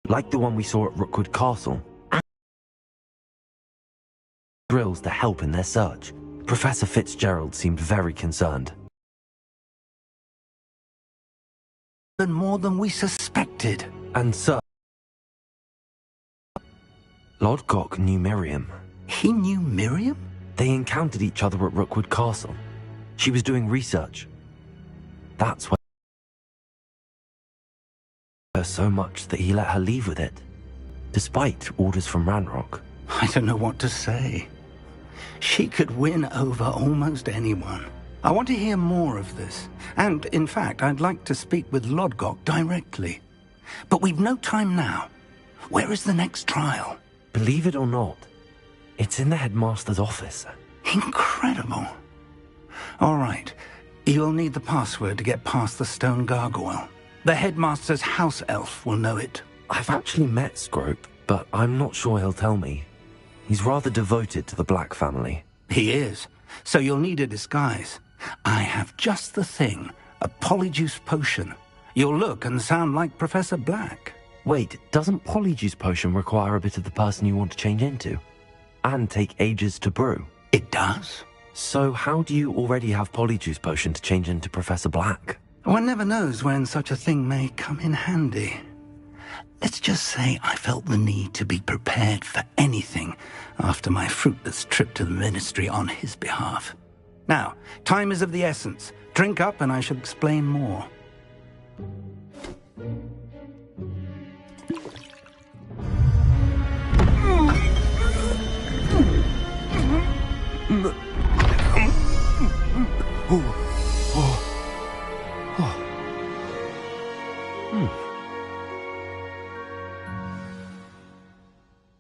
like the one we saw at Rookwood Castle, and drills to help in their search. Professor Fitzgerald seemed very concerned. More than we suspected. And Sir Lodgok knew Miriam. He knew Miriam? They encountered each other at Rookwood Castle. She was doing research. That's why her so much that he let her leave with it, despite orders from Ranrock. I don't know what to say. She could win over almost anyone. I want to hear more of this. And, in fact, I'd like to speak with Lodgok directly. But we've no time now. Where is the next trial? Believe it or not, it's in the headmaster's office. Incredible. All right. You'll need the password to get past the stone gargoyle. The headmaster's house elf will know it. I've actually met Scrope, but I'm not sure he'll tell me. He's rather devoted to the Black family. He is. So you'll need a disguise. I have just the thing. A polyjuice potion. You'll look and sound like Professor Black. Wait, doesn't Polyjuice Potion require a bit of the person you want to change into? And take ages to brew? It does. So how do you already have Polyjuice Potion to change into Professor Black? One never knows when such a thing may come in handy. Let's just say I felt the need to be prepared for anything after my fruitless trip to the Ministry on his behalf. Now, time is of the essence. Drink up and I shall explain more.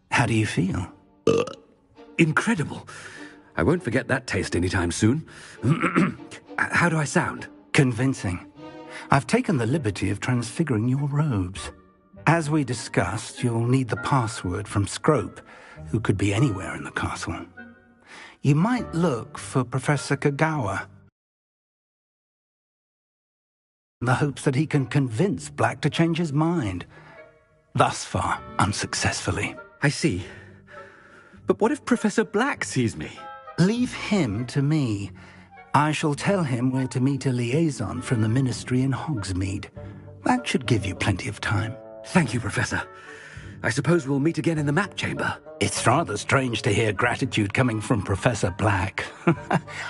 How do you feel? Incredible. I won't forget that taste anytime soon. How do I sound? Convincing. I've taken the liberty of transfiguring your robes. As we discussed, you'll need the password from Scrope, who could be anywhere in the castle. You might look for Professor Kagawa, in the hopes that he can convince Black to change his mind. Thus far, unsuccessfully. I see. But what if Professor Black sees me? Leave him to me. I shall tell him where to meet a liaison from the Ministry in Hogsmeade. That should give you plenty of time. Thank you, Professor. I suppose we'll meet again in the map chamber. It's rather strange to hear gratitude coming from Professor Black.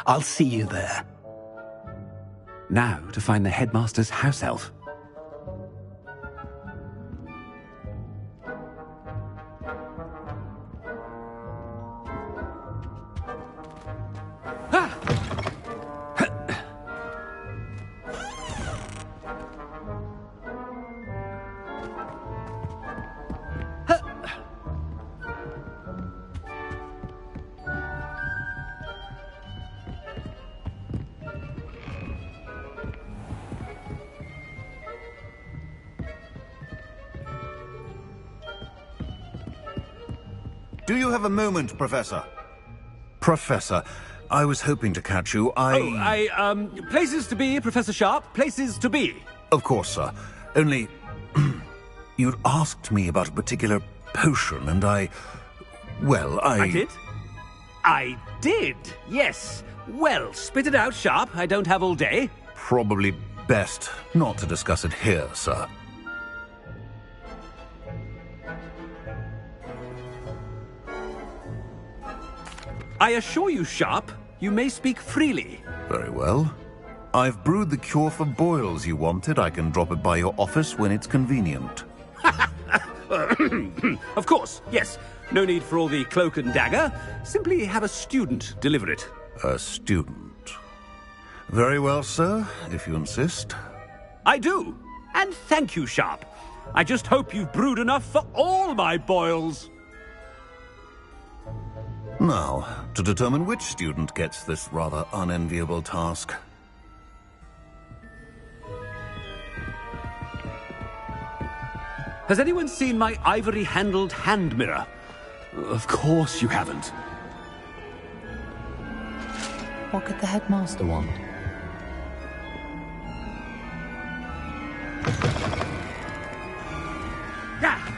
I'll see you there. Now to find the headmaster's house elf. Do you have a moment, Professor? Professor, I was hoping to catch you. Places to be, Professor Sharp. Places to be. Of course, sir. Only, you'd asked me about a particular potion, and I did? I did, yes. Well, spit it out, Sharp. I don't have all day. Probably best not to discuss it here, sir. I assure you, Sharp, you may speak freely. Very well. I've brewed the cure for boils you wanted. I can drop it by your office when it's convenient. Of course, yes. No need for all the cloak and dagger. Simply have a student deliver it. A student. Very well, sir, if you insist. I do. And thank you, Sharp. I just hope you've brewed enough for all my boils. Now, to determine which student gets this rather unenviable task. Has anyone seen my ivory-handled hand mirror? Of course you haven't. What could the headmaster want? Ah!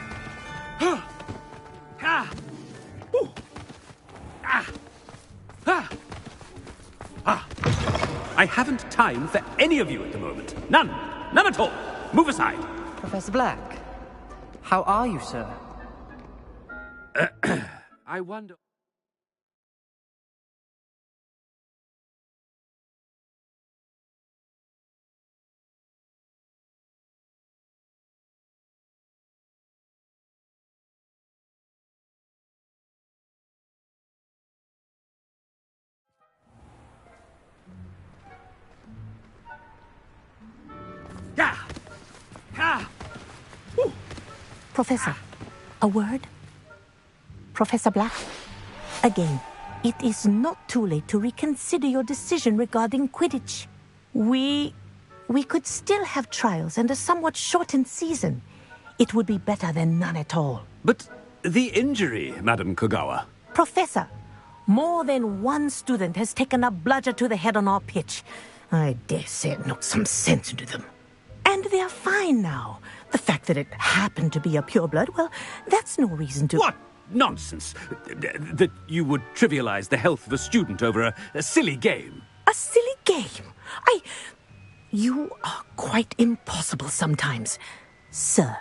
I haven't time for any of you at the moment. None. None at all. Move aside. Professor Black, how are you, sir? I wonder... Professor, a word? Professor Black, again, it is not too late to reconsider your decision regarding Quidditch. We could still have trials and a somewhat shortened season. It would be better than none at all. But the injury, Madam Kogawa. Professor, more than one student has taken a bludger to the head on our pitch. I dare say it knocked some sense into them. And they're fine now. The fact that it happened to be a pureblood, well, that's no reason to... What nonsense! That you would trivialize the health of a student over a silly game. A silly game? You are quite impossible sometimes. Sir,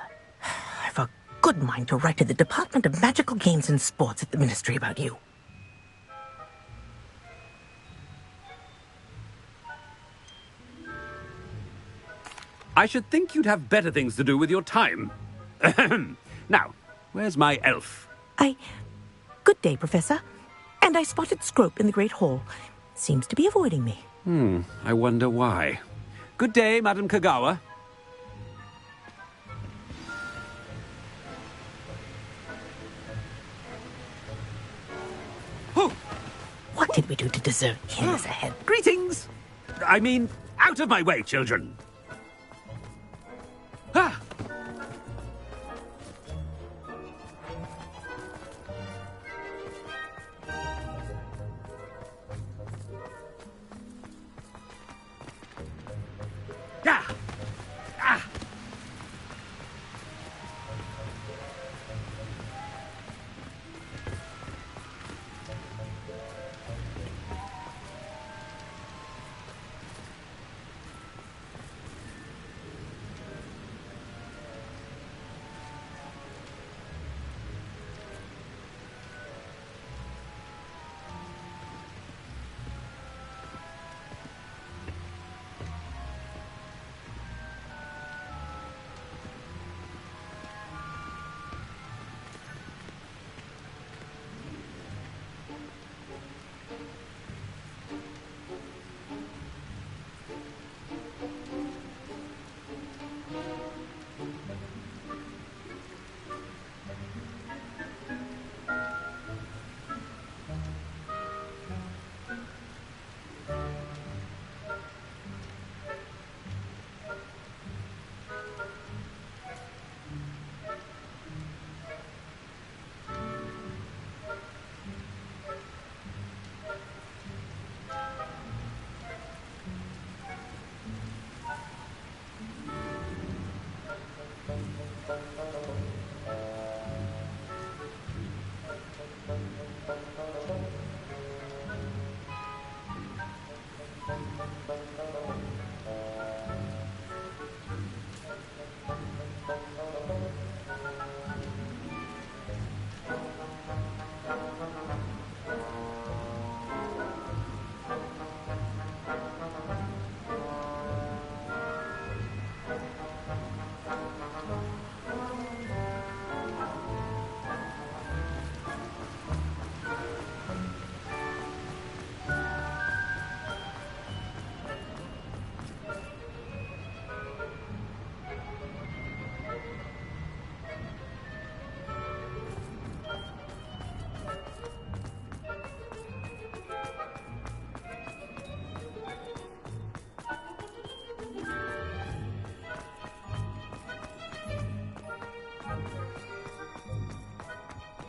I've a good mind to write to the Department of Magical Games and Sports at the Ministry about you. I should think you'd have better things to do with your time. Now, where's my elf? Good day, Professor. And I spotted Scrope in the Great Hall. Seems to be avoiding me. I wonder why. Good day, Madam Kogawa. Oh! What did we do to deserve him as a head? Greetings! I mean, out of my way, children! Ah! Yeah! Ah!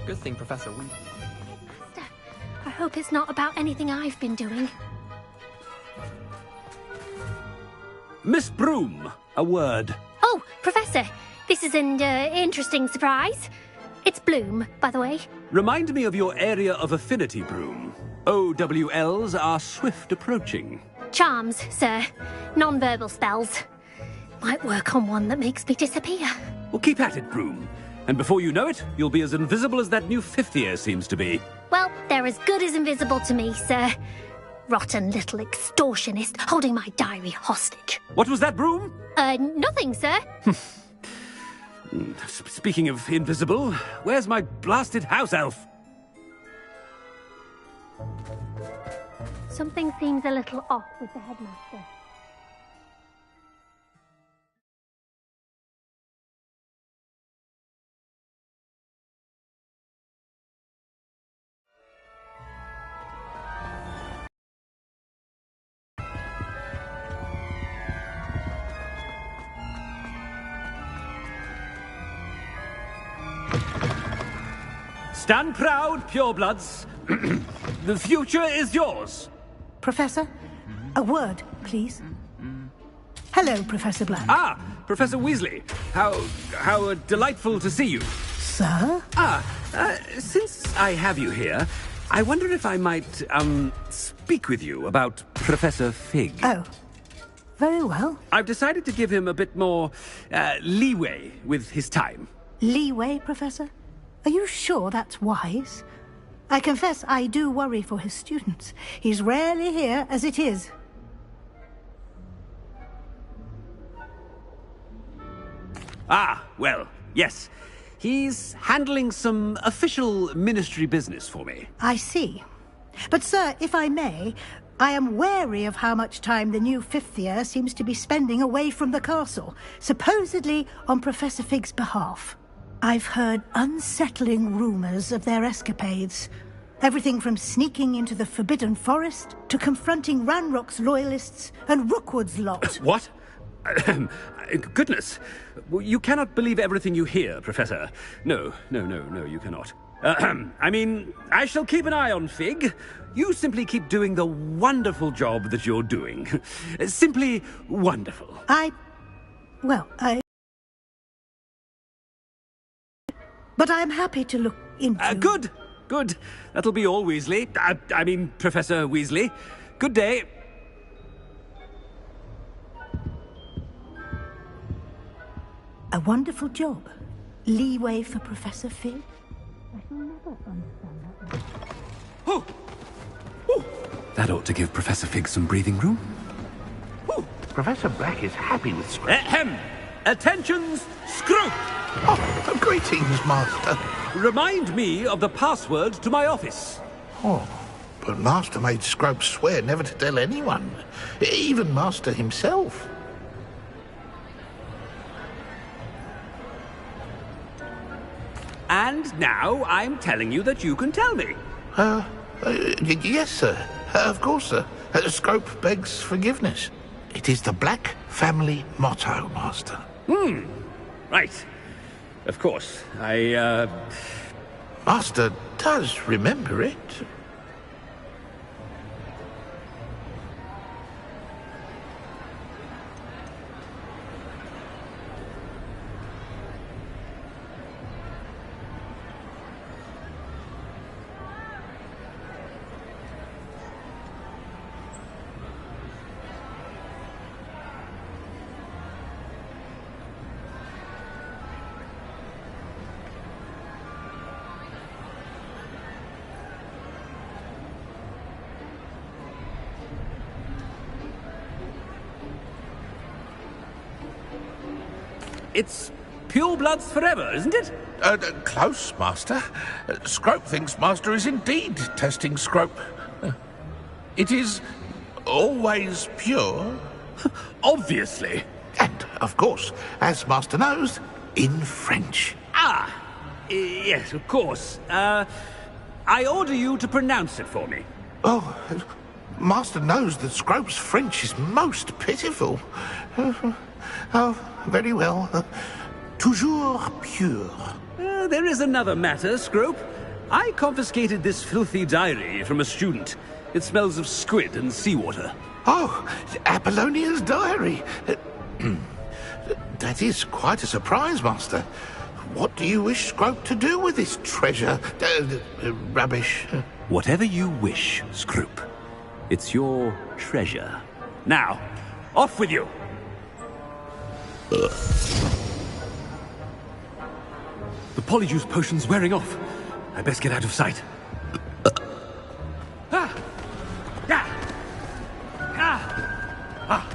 Good thing, Professor. Master, I hope it's not about anything I've been doing. Miss Broom, a word. Oh, Professor, this is an interesting surprise. It's Bloom, by the way. Remind me of your area of affinity, Broom. OWLs are swift approaching. Charms, sir. Non-verbal spells. Might work on one that makes me disappear. Well, keep at it, Broom. And before you know it, you'll be as invisible as that new fifth year seems to be. Well, they're as good as invisible to me, sir. Rotten little extortionist holding my diary hostage. What was that, Broom? Nothing, sir. Speaking of invisible, where's my blasted house elf? Something seems a little off with the headmaster. Stand proud, purebloods. The future is yours. Professor, a word, please. Hello, Professor Black. Ah, Professor Weasley. How delightful to see you. Sir? Since I have you here, I wonder if I might, speak with you about Professor Fig. Oh, very well. I've decided to give him a bit more, leeway with his time. Leeway, Professor? Are you sure that's wise? I confess I do worry for his students. He's rarely here as it is. Ah, well, yes. He's handling some official ministry business for me. I see. But, sir, if I may, I am wary of how much time the new fifth year seems to be spending away from the castle, supposedly on Professor Fig's behalf. I've heard unsettling rumours of their escapades. Everything from sneaking into the Forbidden Forest to confronting Ranrock's loyalists and Rookwood's lot. What? Goodness. You cannot believe everything you hear, Professor. No, you cannot. I mean, I shall keep an eye on Fig. You simply keep doing the wonderful job that you're doing. Simply wonderful. But I'm happy to look into... Good. That'll be all, Weasley. I mean, Professor Weasley. Good day. A wonderful job. Leeway for Professor Fig. I shall never understand that. Oh! That ought to give Professor Fig some breathing room. Professor Black is happy with Scrooge. Attentions, Scroop! Oh, greetings, Master. Remind me of the password to my office. Oh, but Master made Scrope swear never to tell anyone, even Master himself. And now I'm telling you that you can tell me. Yes, sir. Of course, sir. Scrope begs forgiveness. It is the Black family motto, Master. Right. Of course. Master does remember it. It's purebloods forever, isn't it? Close, Master. Scrope thinks Master is indeed testing Scrope. It is always pure. Obviously. And, of course, as Master knows, in French. Yes, of course. I order you to pronounce it for me. Oh, Master knows that Scrope's French is most pitiful. Oh, very well. Toujours pure. There is another matter, Scrope. I confiscated this filthy diary from a student. It smells of squid and seawater. Oh, Apollonia's diary. That is quite a surprise, Master. What do you wish Scrope to do with this treasure? Rubbish. Whatever you wish, Scrope. It's your treasure. Now, off with you! The polyjuice potion's wearing off. I best get out of sight. Ah! Yeah! Ah! Ah!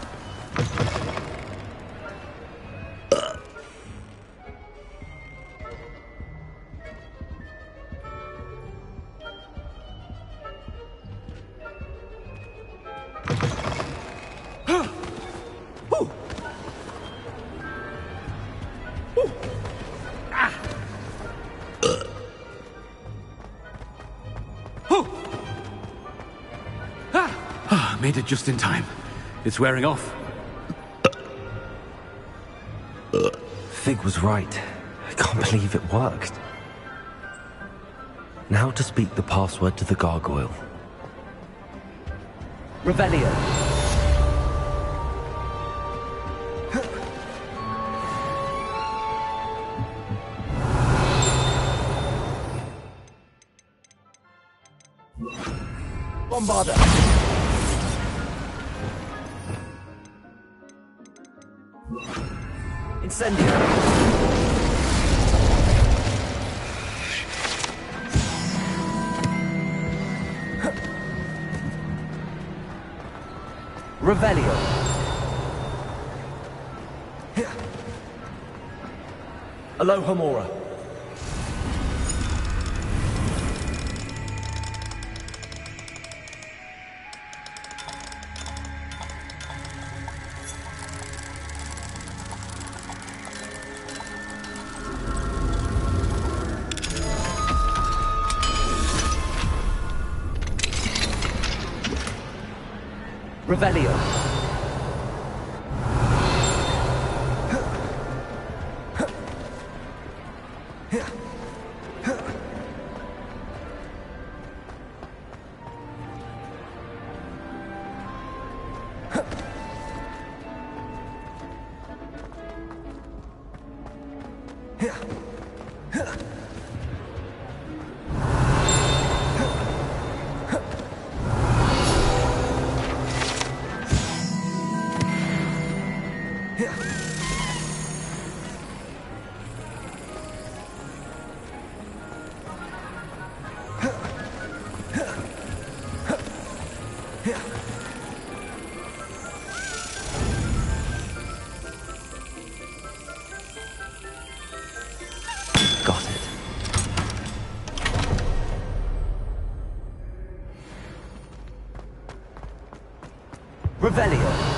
Made it just in time. It's wearing off. Fig was right. I can't believe it worked. Now to speak the password to the gargoyle. Revelio. Bombarda. Incendio. Revelio. Alohomora. Revelio. Got it. Revelio.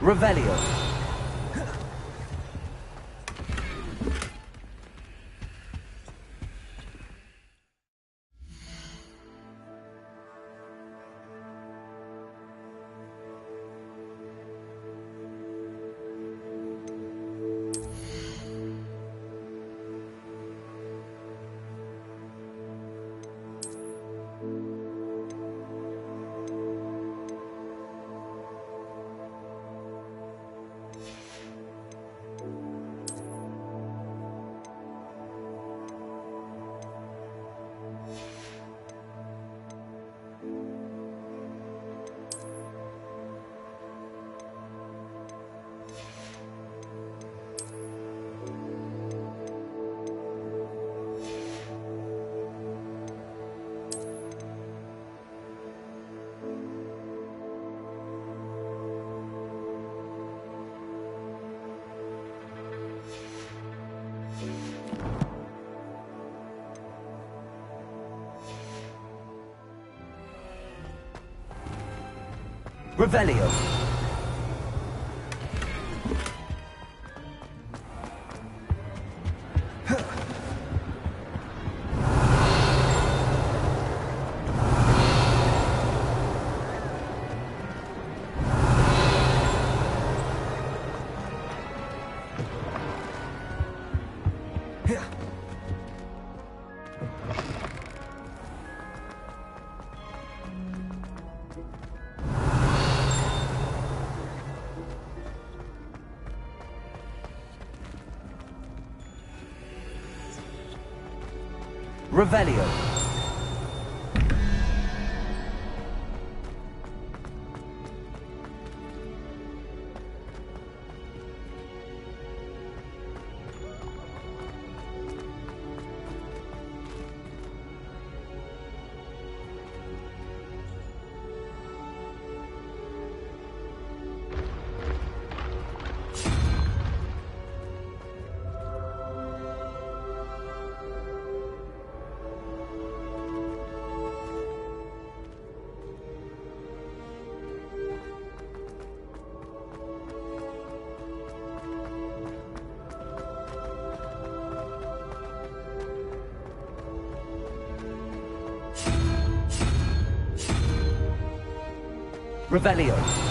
Revelio. Revelio. Revelio. Revelio.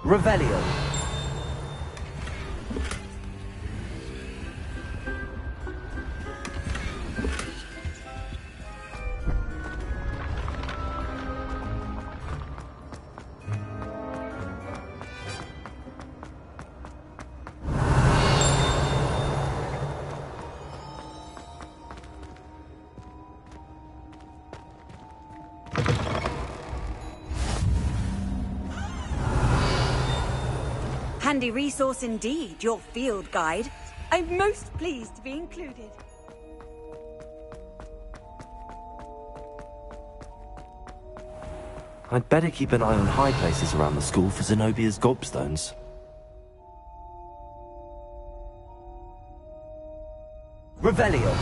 Revelio. Handy resource indeed, your field guide. I'm most pleased to be included. I'd better keep an eye on high places around the school for Zenobia's gobstones. Revelio.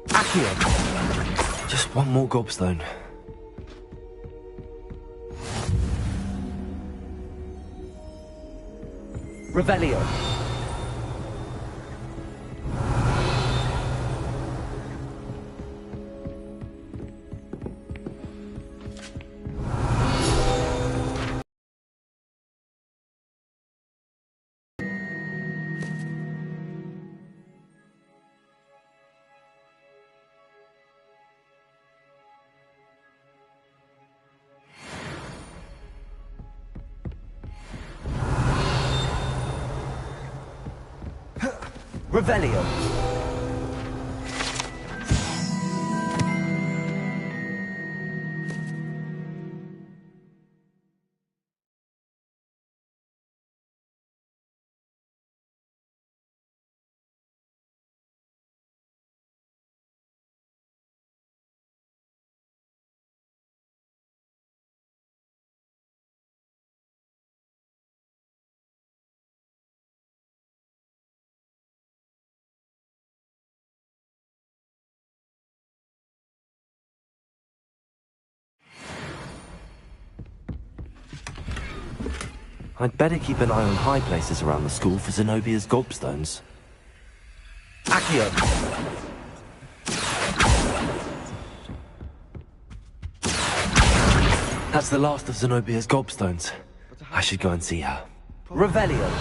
Accio. Just one more gobstone. Revelio. Revelio. I'd better keep an eye on high places around the school for Zenobia's gobstones. Accio. That's the last of Zenobia's gobstones. I should go and see her. Revelio.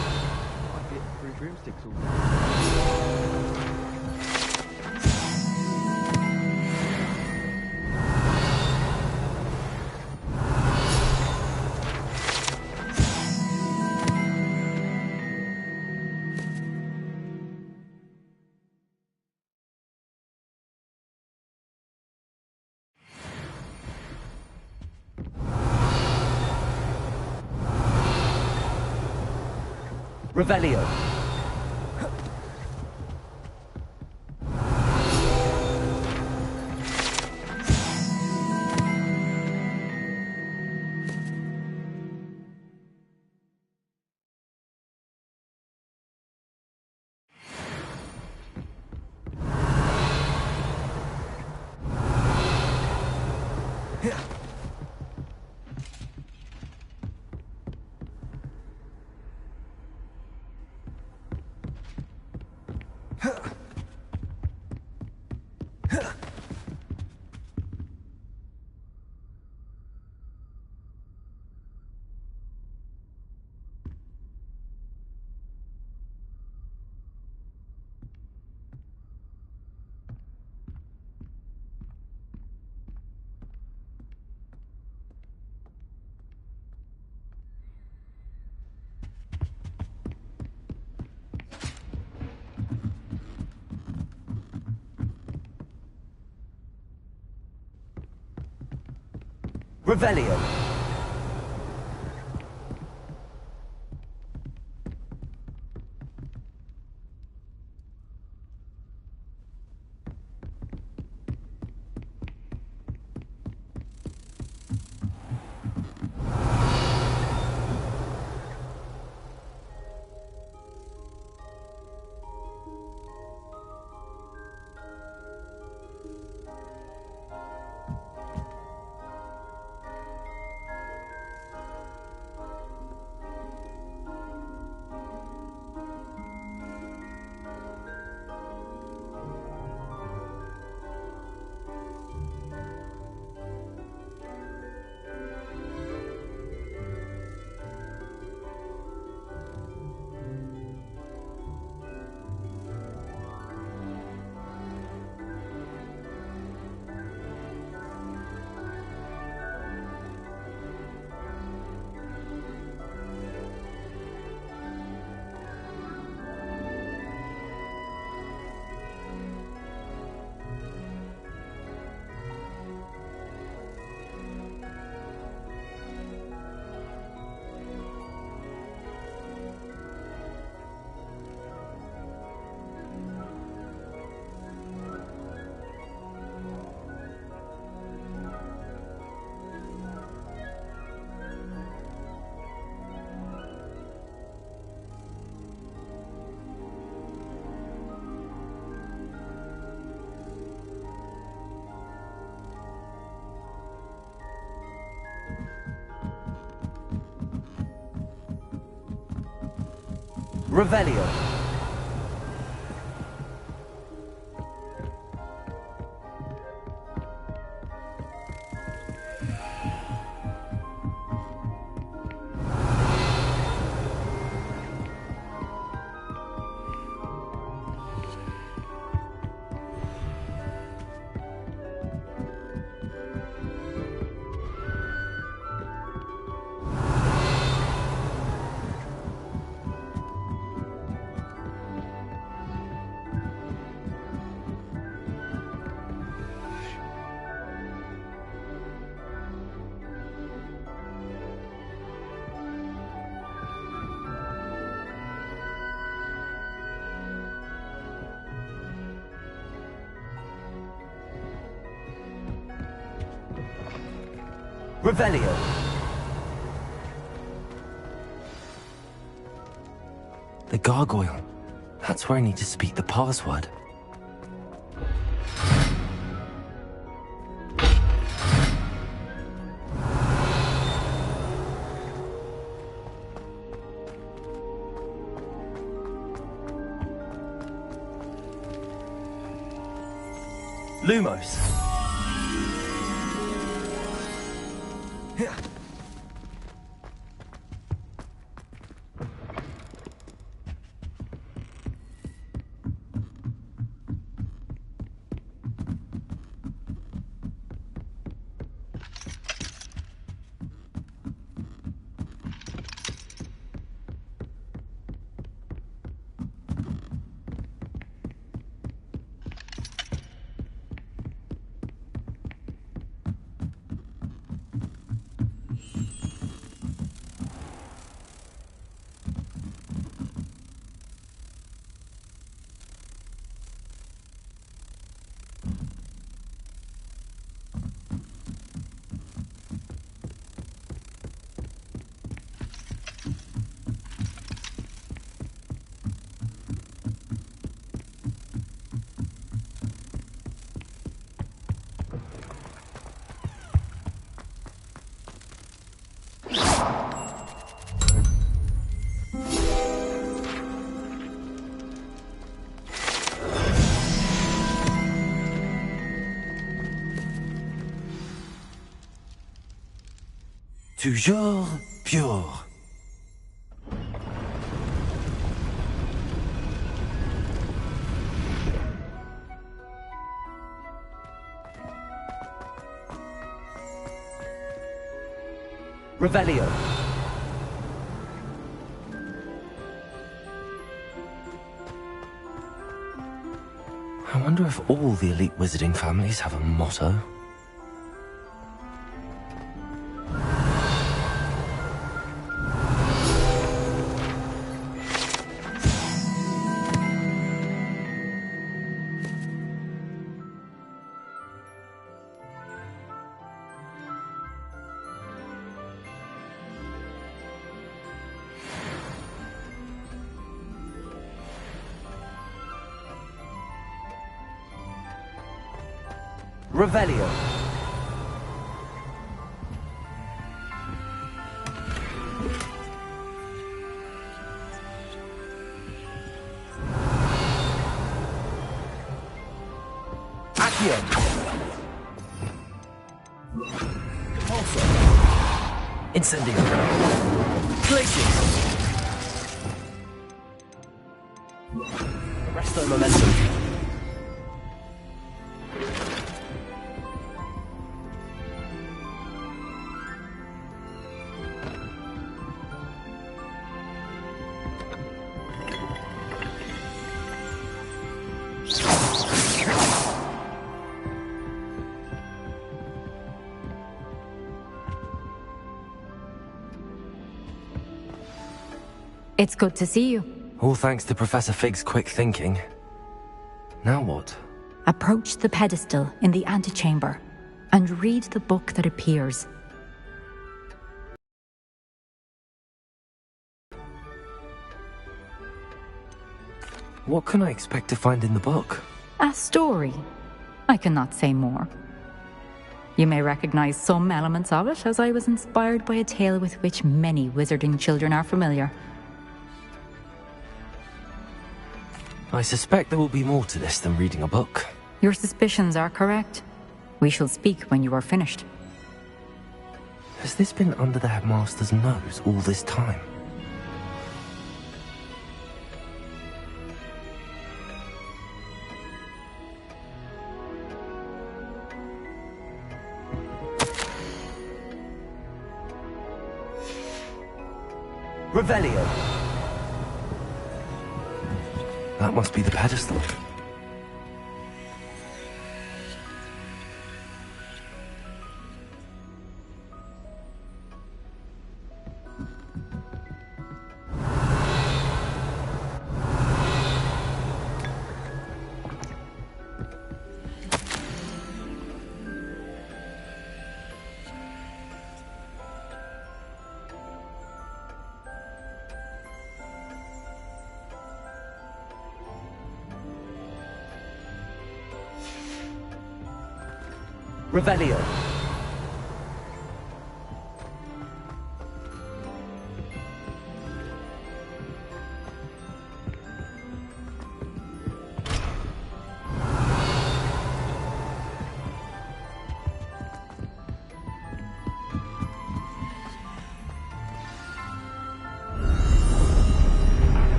Revelio. Revelio. Revelio. Revelio. The gargoyle. That's where I need to speak the password. Lumos. Toujours pure. Revelio. I wonder if all the elite wizarding families have a motto. Revelio. Accio. Incendio. Glacius. Resto momentum. It's good to see you. All thanks to Professor Fig's quick thinking. Now what? Approach the pedestal in the antechamber and read the book that appears. What can I expect to find in the book? A story. I cannot say more. You may recognize some elements of it, as I was inspired by a tale with which many wizarding children are familiar. I suspect there will be more to this than reading a book. Your suspicions are correct. We shall speak when you are finished. Has this been under the headmaster's nose all this time? Revelio. That must be the pedestal. Revelio.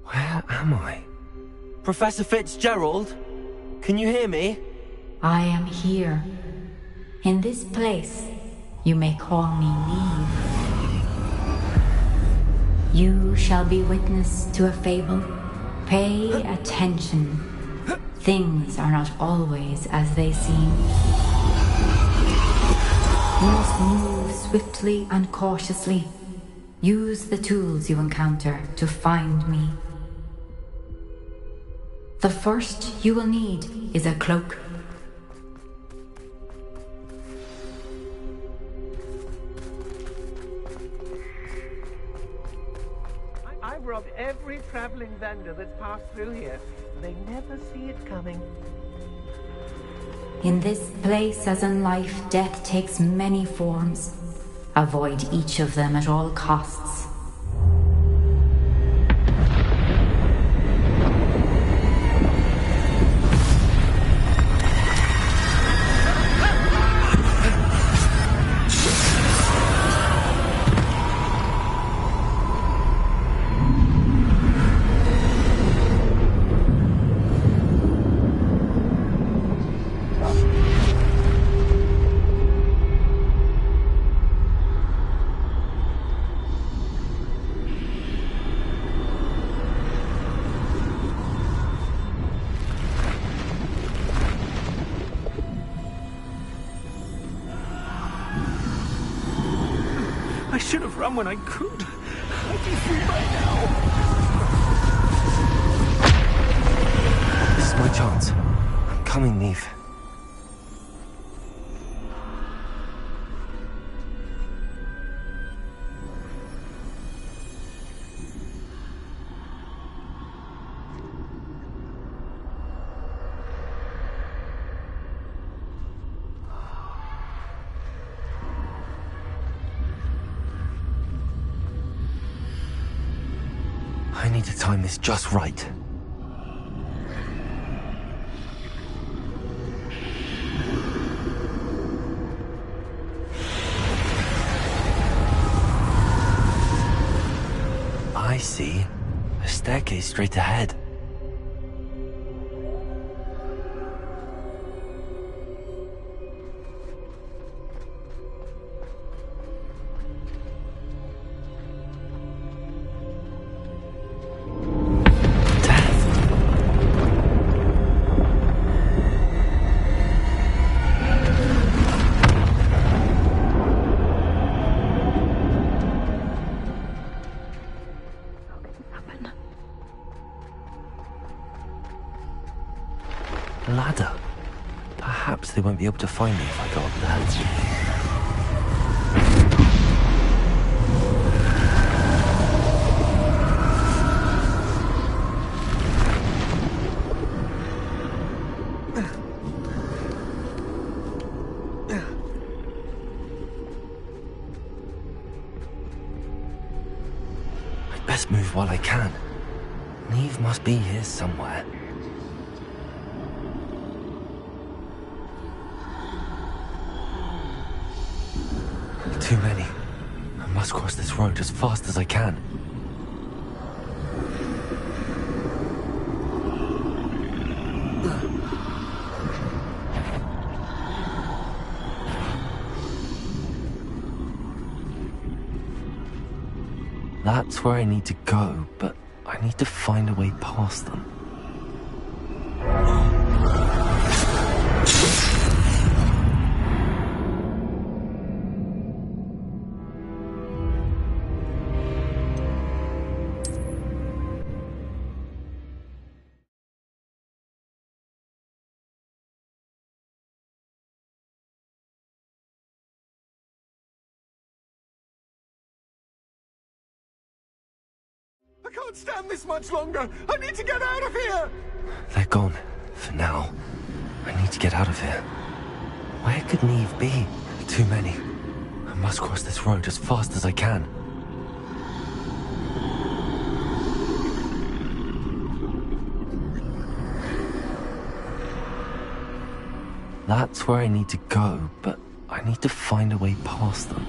Where am I? Professor Fitzgerald? Can you hear me? I am here. In this place, you may call me Neve. You shall be witness to a fable. Pay attention. Things are not always as they seem. You must move swiftly and cautiously. Use the tools you encounter to find me. The first you will need is a cloak. I've robbed every traveling vendor that's passed through here. They never see it coming. In this place, as in life, death takes many forms. Avoid each of them at all costs. I should have run when I could. I'd be free by now. This is my chance. I'm coming, Neve. I need to time this just right. I see. A staircase straight ahead. Ladder. Perhaps they won't be able to find me if I go up there. best move while I can. Neve must be here somewhere. Too many. I must cross this road as fast as I can. That's where I need to go, but I need to find a way past them. I can't stand this much longer! I need to get out of here! They're gone. For now. I need to get out of here. Where could Neve be? Too many. I must cross this road as fast as I can. That's where I need to go, but I need to find a way past them.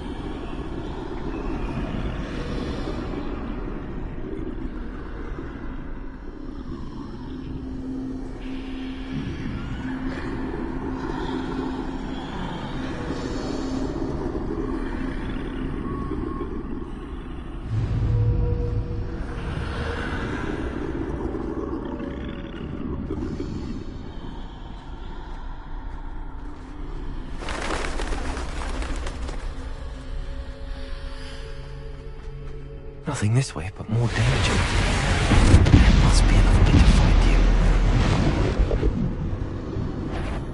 Nothing this way, but more danger. There must be another way to find you.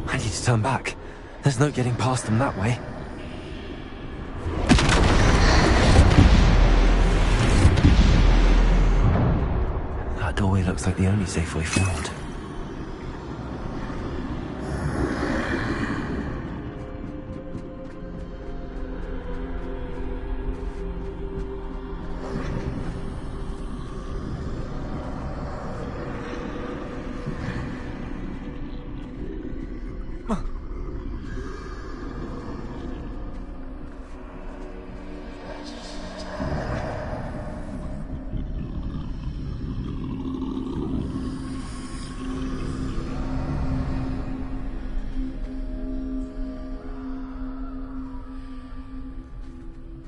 I need to turn back. There's no getting past them that way. That doorway looks like the only safe way forward.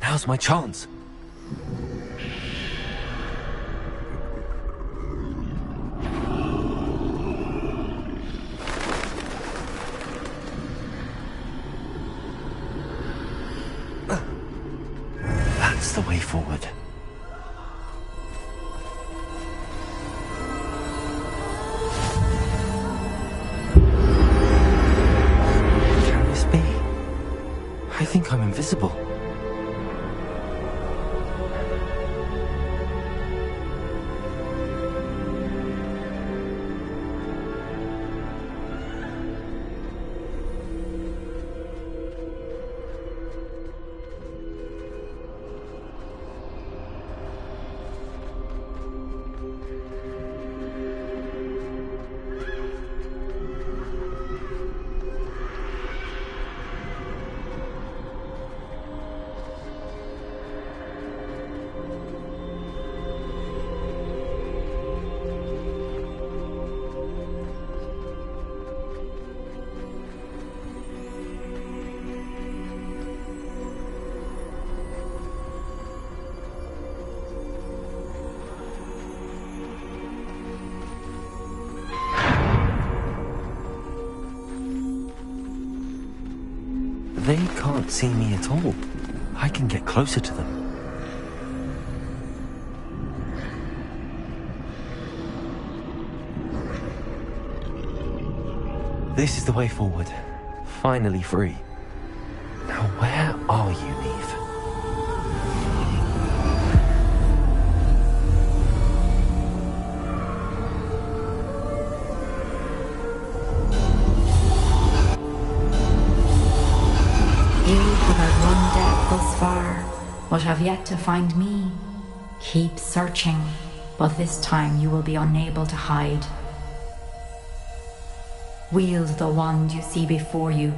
Now's my chance. That's the way forward. Can this be? I think I'm invisible. They can't see me at all. I can get closer to them. This is the way forward. Finally free. Now where are you, Neve? You who have run death thus far, but have yet to find me. Keep searching, but this time you will be unable to hide. Wield the wand you see before you.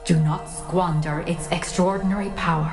Do not squander its extraordinary power.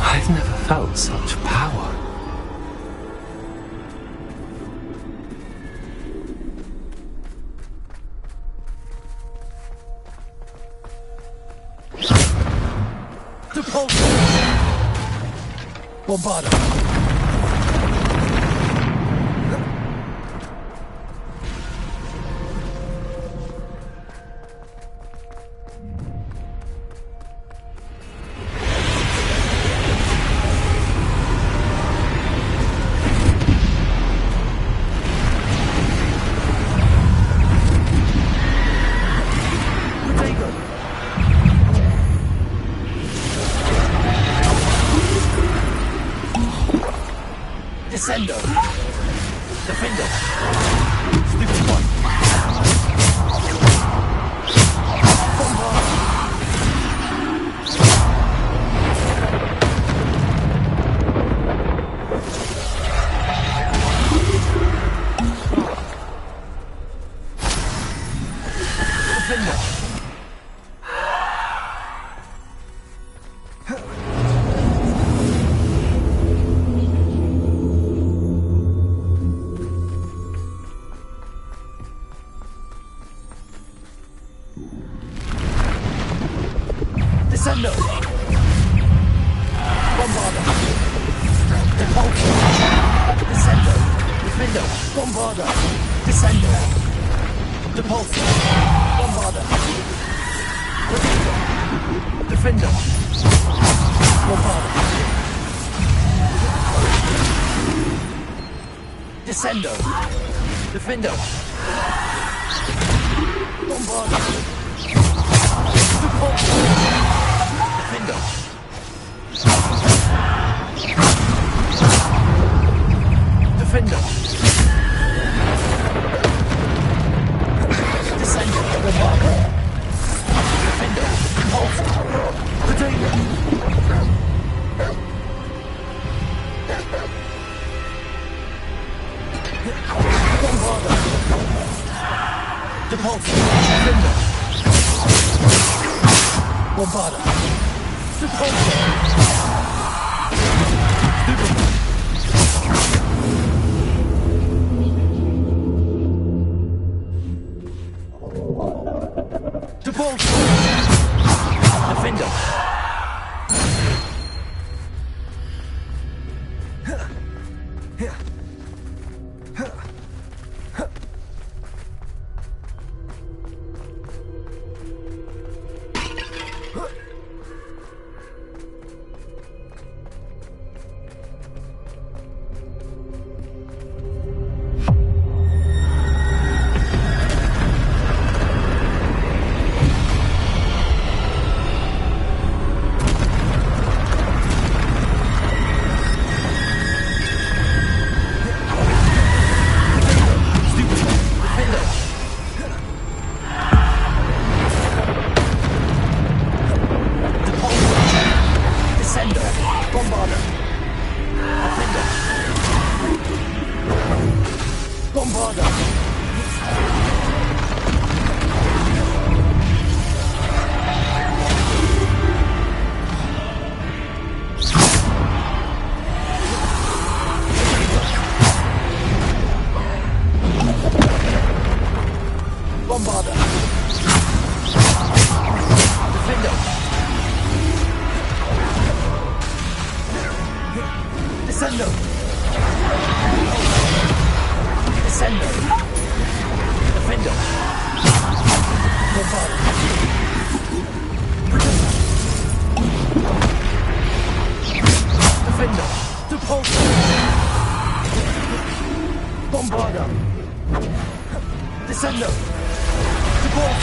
I've never felt such power. Depulso! Bombarda! Descendo! Defendo! Stupid one! Descendo! Bombarda! Depulso! Descendo! Defendo! Bombarda! Descendo! Depulso! Bombarda! Defendo! Bombarda! Descendo! Defendo! Bombarda! Depulso! Defendo! Defendo! Descendo! Bombarda! Defendo! Pulse! Potato! Bombarda! Depulso! Defendo! Bombarda! Depulso! Depulso! Defendo! Bombarda! Defendo! Descendo! Descendo! Defendo! Descendo! Support!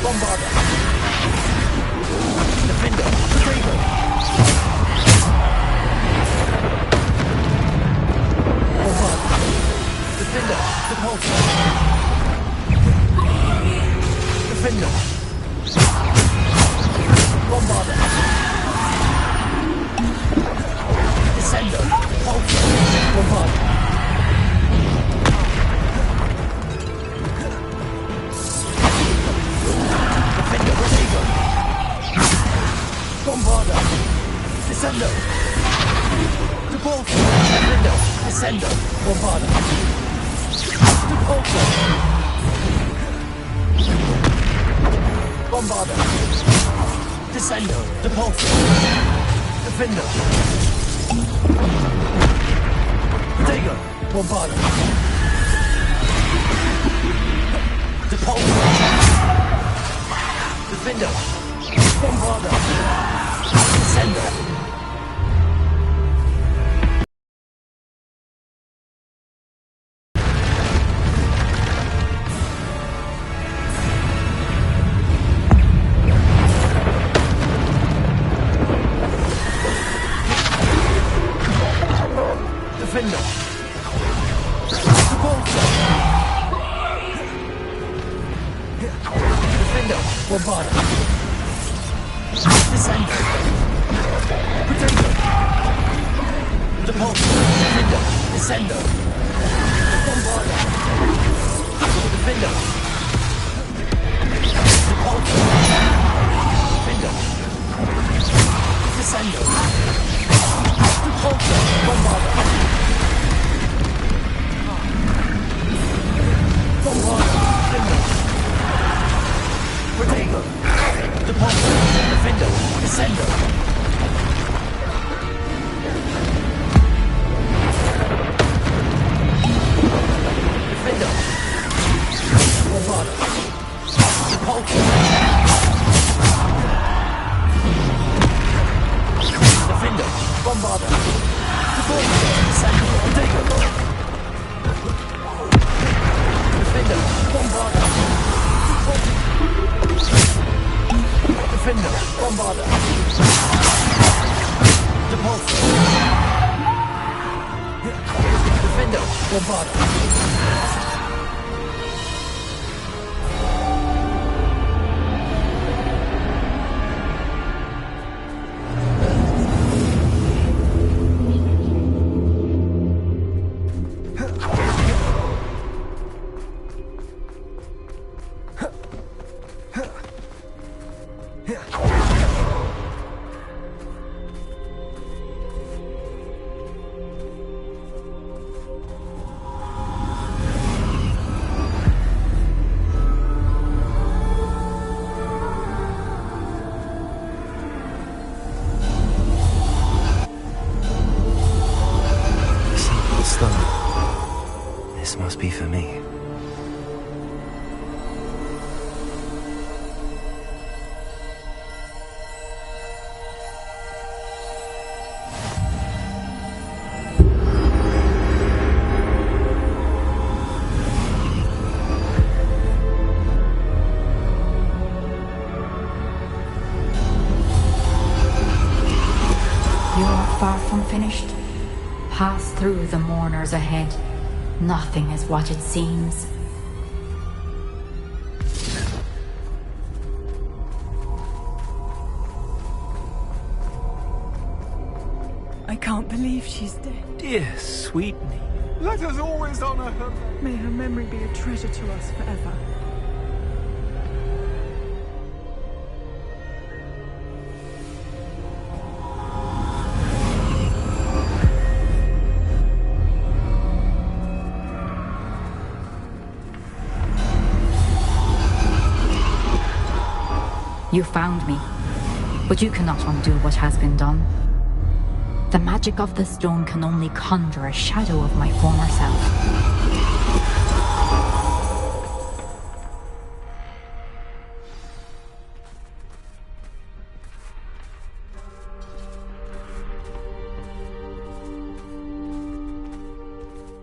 Bombarder! Defender! Potato! Bombarder! Defender! Repulsor! Defender! Bombarder! Descendo! Repulsor! Bombarder! Defender! Potato! Bombarder! Descendo! Repulsor! Defender! Descendo! Bombarder! Repulsor! Bombarder! Descendo! Repulsor! Defender! Potato! Bombarder! Repulsor! Defender! Bombarder! Descendo! Defender! Repulsor! Defender! Bombarder! Descender! Potato! Repulsor! Defender! Descender! Bombarder! Defender! Repulsor! Defender! Descender! Repulsor! Bombarder! Bombarder! Defender! Potato! Repulsor! Defender! Descender! Defender! Bombarder! Repulsor! Defender! Bombarder! Repulsor! Descender! Potato! Defender! Bombarder! Defender! Bombarder! Repulsor! Defender! Bombarder! This must be for me. You're far from finished. Pass through the mourners ahead. Nothing is what it seems. I can't believe she's dead. Dear sweetie. Let us always honor her. May her memory be a treasure to us forever. You found me, but you cannot undo what has been done. The magic of the stone can only conjure a shadow of my former self.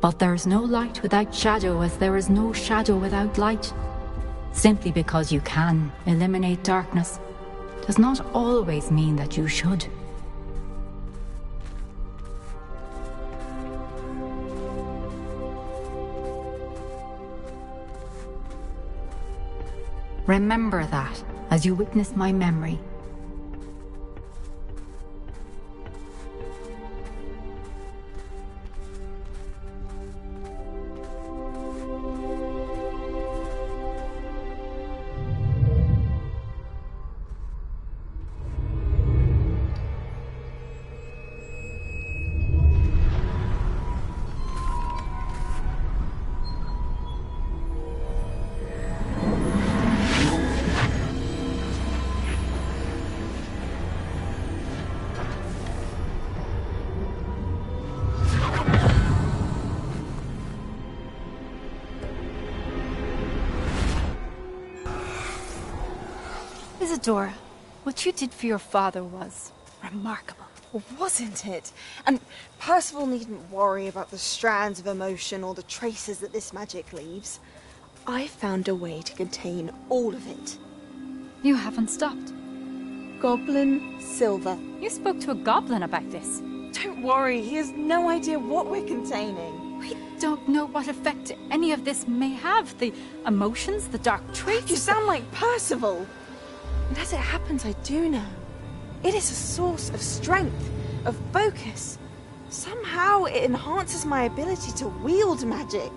But there is no light without shadow, as there is no shadow without light. Simply because you can eliminate darkness does not always mean that you should. Remember that as you witness my memory. Isadora, what you did for your father was remarkable. Wasn't it? And Percival needn't worry about the strands of emotion or the traces that this magic leaves. I found a way to contain all of it. You haven't stopped. Goblin Silver. You spoke to a goblin about this. Don't worry, he has no idea what we're containing. We don't know what effect any of this may have. The emotions, the dark traits. You sound like Percival. And as it happens, I do know. It is a source of strength, of focus. Somehow it enhances my ability to wield magic.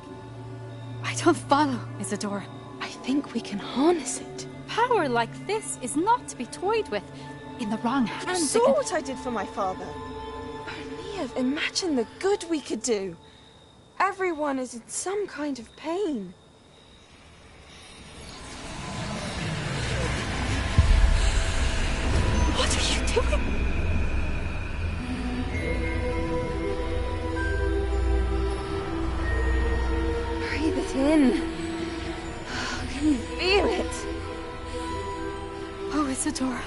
I don't follow, Isadora. I think we can harness it. Power like this is not to be toyed with. In the wrong hands. You saw what I did for my father. Only imagine the good we could do. Everyone is in some kind of pain. What are you doing? Breathe it in. Can you feel it? Oh, Isadora.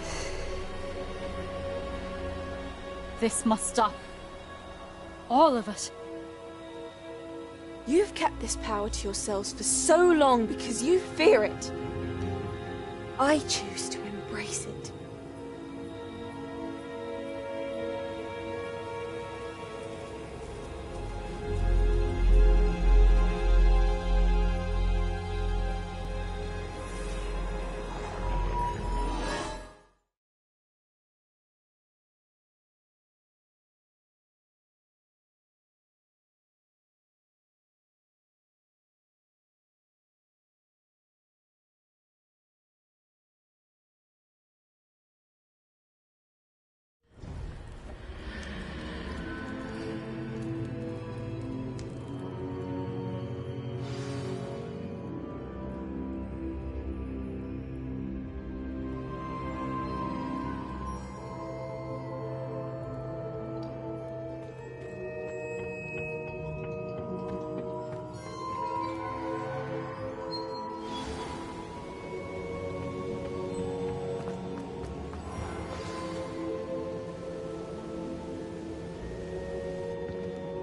This must stop. All of it. You've kept this power to yourselves for so long because you fear it. I choose to embrace it.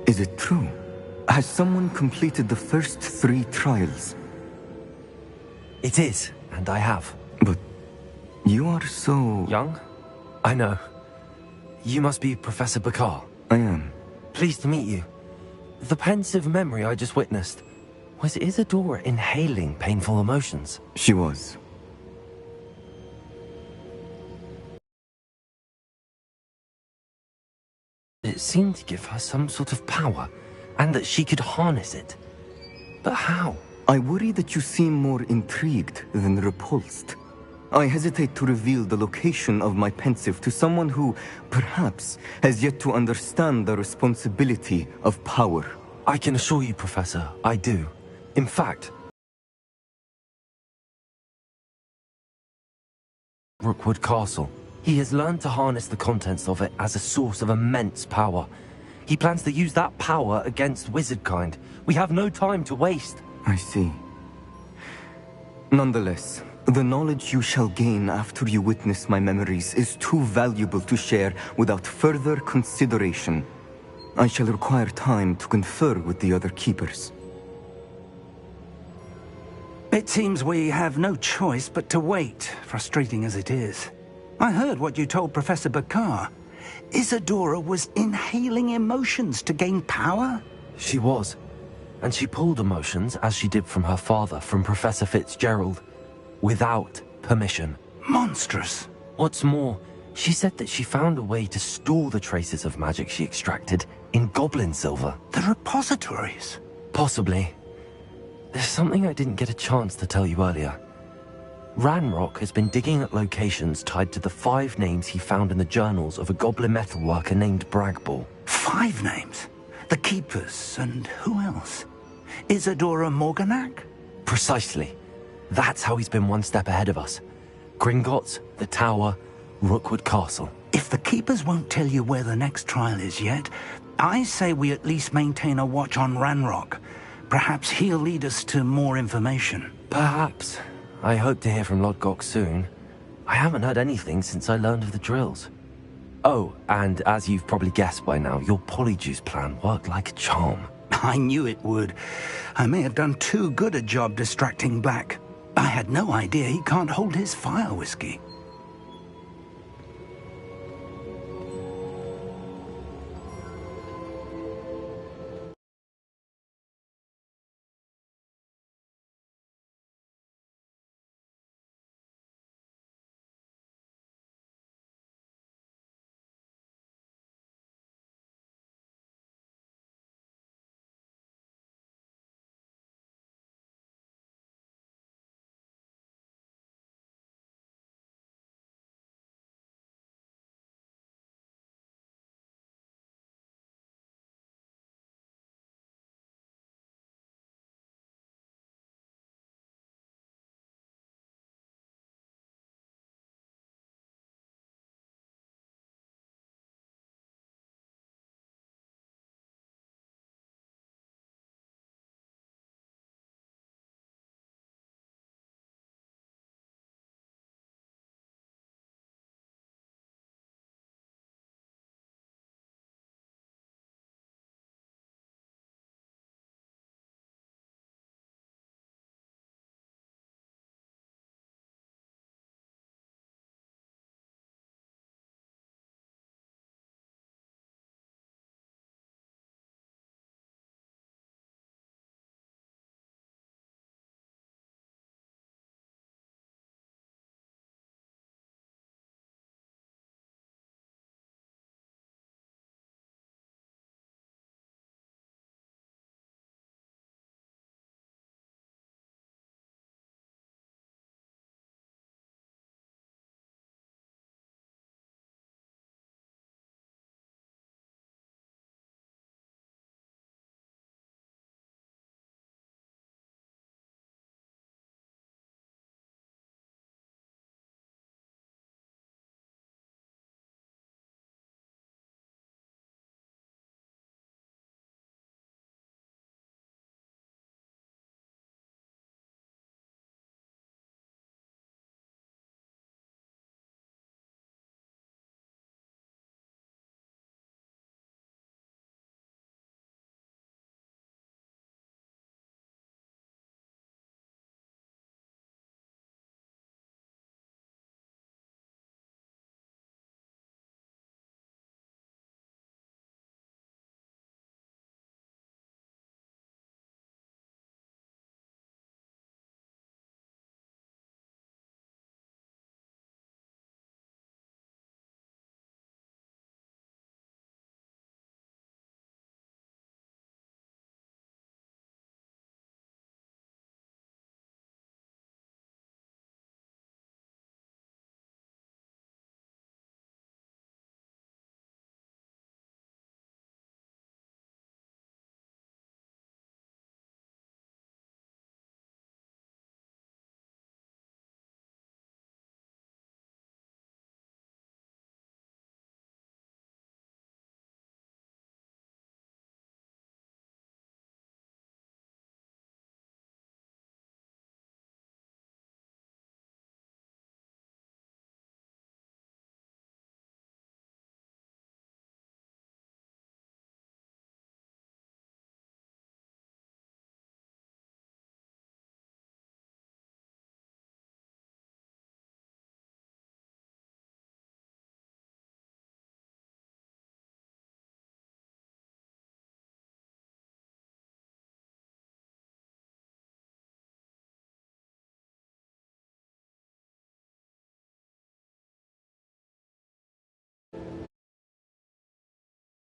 Is it true? Has someone completed the first 3 trials? It is, and I have. But you are so... young? I know. You must be Professor Bakar. I am. Pleased to meet you. The pensive memory I just witnessed, was Isadora inhaling painful emotions? She was. It seemed to give her some sort of power, and that she could harness it. But how? I worry that you seem more intrigued than repulsed. I hesitate to reveal the location of my pensive to someone who, perhaps, has yet to understand the responsibility of power. I can assure you, Professor, I do. In fact, Rookwood Castle. He has learned to harness the contents of it as a source of immense power. He plans to use that power against wizardkind. We have no time to waste. I see. Nonetheless, the knowledge you shall gain after you witness my memories is too valuable to share without further consideration. I shall require time to confer with the other keepers. It seems we have no choice but to wait, frustrating as it is. I heard what you told Professor Bakar. Isadora was inhaling emotions to gain power? She was. And she pulled emotions, as she did from her father, from Professor Fitzgerald, without permission. Monstrous. What's more, she said that she found a way to store the traces of magic she extracted in goblin silver. The repositories? Possibly. There's something I didn't get a chance to tell you earlier. Ranrock has been digging at locations tied to the 5 names he found in the journals of a goblin metalworker named Bragball. 5 names? The Keepers, and who else? Isadora Morganac? Precisely. That's how he's been one step ahead of us. Gringotts, the Tower, Rookwood Castle. If the Keepers won't tell you where the next trial is yet, I say we at least maintain a watch on Ranrock. Perhaps he'll lead us to more information. Perhaps. I hope to hear from Lodgok soon. I haven't heard anything since I learned of the drills. Oh, and as you've probably guessed by now, your polyjuice plan worked like a charm. I knew it would. I may have done too good a job distracting Black. I had no idea he can't hold his fire whiskey.